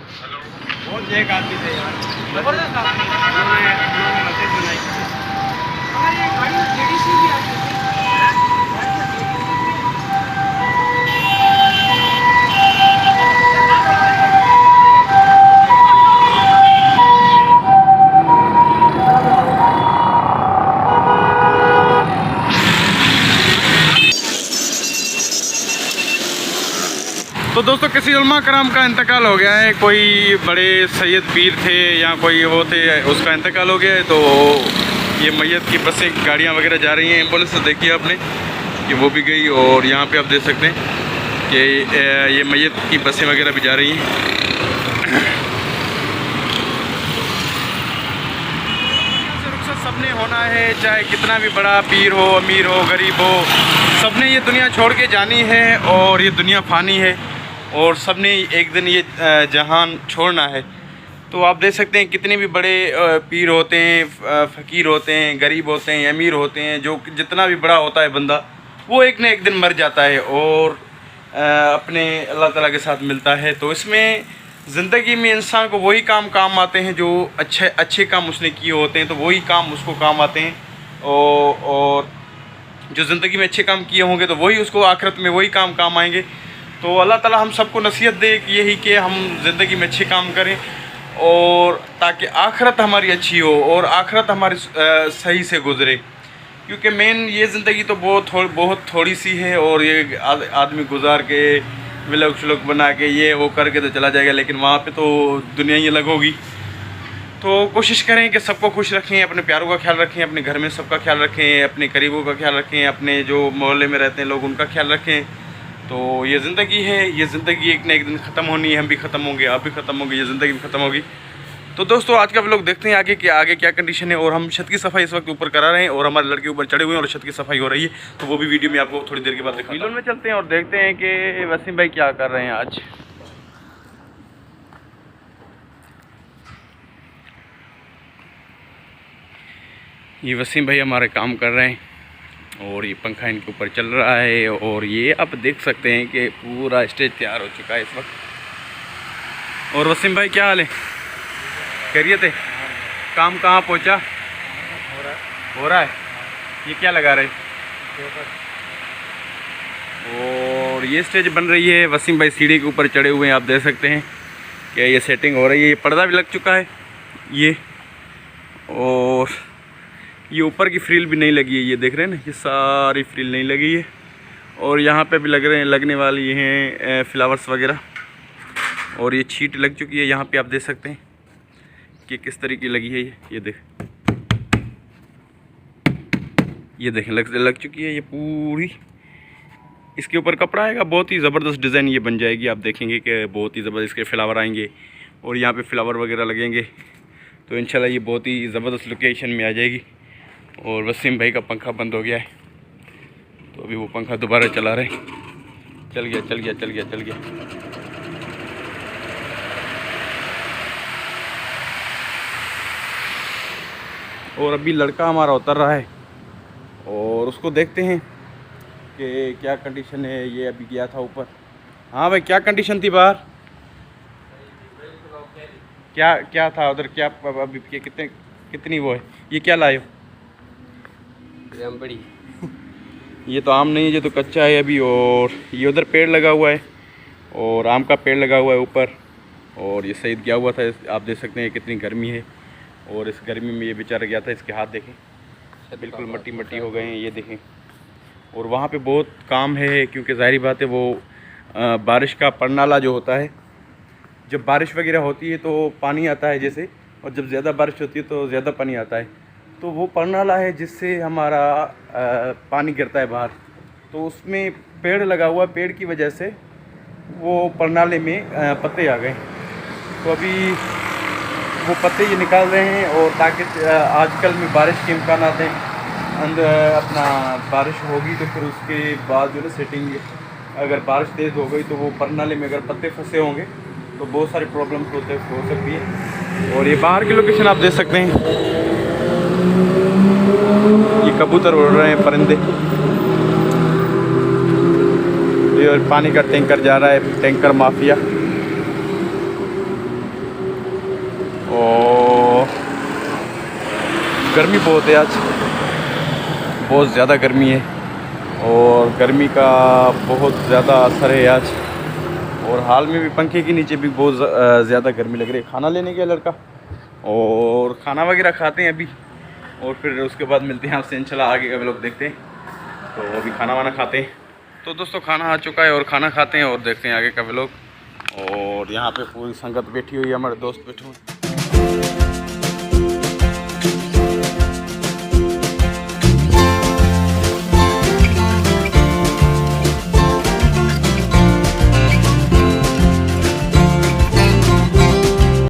बहुत एक आदमी थे यार, जबरदस्त आदमी है। उन्होंने मस्जिद बनाई। मगर ये गाड़ी में जेडीसी भी आती है। तो दोस्तों किसी उलमा कराम का इंतकाल हो गया है, कोई बड़े सैयद पीर थे या कोई वो थे, उसका इंतकाल हो गया है। तो ये मैयत की बसें गाड़ियाँ वगैरह जा रही हैं। एम्बुलेंस से देखिए आपने कि वो भी गई, और यहाँ पे आप देख सकते हैं कि ये मैयत की बसें वगैरह भी जा रही हैं। रुखसत सबने होना है, चाहे कितना भी बड़ा पीर हो, अमीर हो, गरीब हो, सबने ये दुनिया छोड़ के जानी है। और ये दुनिया फ़ानी है और सबने एक दिन ये जहान छोड़ना है। तो आप देख सकते हैं कितने भी बड़े पीर होते हैं, फ़कीर होते हैं, गरीब होते हैं, अमीर होते हैं, जो जितना भी बड़ा होता है बंदा, वो एक न एक दिन मर जाता है और अपने अल्लाह ताला के साथ मिलता है। तो इसमें ज़िंदगी में इंसान को वही काम आते हैं जो अच्छे काम उसने किए होते हैं, तो वही काम उसको काम आते हैं। और जो ज़िंदगी में अच्छे काम किए होंगे तो वही उसको आखिरत में वही काम आएंगे। तो अल्लाह ताला हम सबको नसीहत दे कि यही कि हम ज़िंदगी में अच्छे काम करें, और ताकि आखिरत हमारी अच्छी हो और आखिरत हमारी सही से गुज़रे। क्योंकि मेन ये ज़िंदगी तो बहुत थोड़ी सी है, और ये आदमी गुजार के व्लॉग श्लॉग बना के ये वो करके तो चला जाएगा, लेकिन वहाँ पे तो दुनिया ही अलग होगी। तो कोशिश करें कि सबको खुश रखें, अपने प्यारों का ख्याल रखें, अपने घर में सबका ख्याल रखें, अपने करीबों का ख्याल रखें, अपने जो मोहल्ले में रहते हैं लोग उनका ख्याल रखें। तो ये ज़िंदगी है, ये ज़िंदगी एक न एक दिन ख़त्म होनी है, हम भी ख़त्म होंगे, आप भी ख़त्म होंगे, ये ज़िंदगी भी ख़त्म होगी। तो दोस्तों आज का व्लॉग देखते हैं आगे क्या कंडीशन है। और हम छत की सफाई इस वक्त ऊपर करा रहे हैं और हमारे लड़के ऊपर चढ़े हुए हैं और छत की सफाई हो रही है। तो वो भी वीडियो में आपको थोड़ी देर के बाद दिखाऊंगा। मिलों में चलते हैं और देखते हैं कि वसीम भाई क्या कर रहे हैं आज। ये वसीम भाई हमारे काम कर रहे हैं और ये पंखा इनके ऊपर चल रहा है, और ये आप देख सकते हैं कि पूरा स्टेज तैयार हो चुका है इस वक्त। और वसीम भाई क्या हाल है, खैरियत है? काम कहाँ पहुँचा? हो रहा है। ये क्या लगा रहे? और ये स्टेज बन रही है, वसीम भाई सीढ़ी के ऊपर चढ़े हुए हैं, आप देख सकते हैं कि ये सेटिंग हो रही है। ये पर्दा भी लग चुका है ये, और ये ऊपर की फ्रिल भी नहीं लगी है, ये देख रहे हैं ना, ये सारी फ्रिल नहीं लगी है। और यहाँ पे भी लगने वाली हैं फ्लावर्स वगैरह, और ये छीट लग चुकी है। यहाँ पे आप देख सकते हैं कि किस तरीके लगी है ये देखें लग चुकी है ये पूरी। इसके ऊपर कपड़ा आएगा, बहुत ही ज़बरदस्त डिज़ाइन ये बन जाएगी। आप देखेंगे कि बहुत ही ज़बरदस्त इसके फ्लावर आएंगे और यहाँ पे फ्लावर वगैरह लगेंगे। तो इंशाल्लाह ये बहुत ही ज़बरदस्त लोकेशन में आ जाएगी। और वसीम भाई का पंखा बंद हो गया है, तो अभी वो पंखा दोबारा चला रहे हैं। चल गया। और अभी लड़का हमारा उतर रहा है और उसको देखते हैं कि क्या कंडीशन है। ये अभी गया था ऊपर। हाँ भाई, क्या कंडीशन थी बाहर? क्या था उधर? क्या अभी कितनी वो है? ये क्या लाए हो? आम बड़ी। ये तो आम नहीं है, ये तो कच्चा है अभी। और ये उधर पेड़ लगा हुआ है और आम का पेड़ लगा हुआ है ऊपर। और ये सईद गया हुआ था, आप देख सकते हैं कितनी गर्मी है। और इस गर्मी में ये बेचारा गया था, इसके हाथ देखें बिल्कुल मट्टी हो गए हैं, ये देखें। और वहाँ पे बहुत काम है, क्योंकि ज़ाहिर बात है वो बारिश का परनाला जो होता है, जब बारिश वगैरह होती है तो पानी आता है जैसे, और जब ज़्यादा बारिश होती है तो ज़्यादा पानी आता है। तो वो परनाला है जिससे हमारा पानी गिरता है बाहर। तो उसमें पेड़ लगा हुआ, पेड़ की वजह से वो परनाले में पत्ते आ गए। तो अभी वो पत्ते ये निकाल रहे हैं, और ताकि आजकल में बारिश के इम्कान हैं, अंदर अपना बारिश होगी तो फिर उसके बाद जो है सेटिंग, अगर बारिश तेज़ हो गई तो वो परनाले में अगर पत्ते फंसे होंगे तो बहुत सारी प्रॉब्लम्स हो सकती है। और ये बाहर की लोकेशन आप देख सकते हैं, ये कबूतर उड़ रहे हैं, परिंदे। ये पानी का टैंकर जा रहा है, टैंकर माफिया। और गर्मी बहुत है आज, बहुत ज़्यादा गर्मी है और गर्मी का बहुत ज़्यादा असर है आज। और हाल में भी पंखे के नीचे भी बहुत ज़्यादा गर्मी लग रही है। खाना लेने गया लड़का और खाना वगैरह खाते हैं अभी और फिर उसके बाद मिलते हैं आपसे इंशाल्लाह, आगे का व्लॉग देखते हैं। तो अभी खाना वाना खाते हैं। तो दोस्तों खाना आ चुका है और खाना खाते हैं और देखते हैं आगे का व्लॉग। और यहाँ पे पूरी संगत बैठी हुई है, हमारे दोस्त बैठे हुए हैं।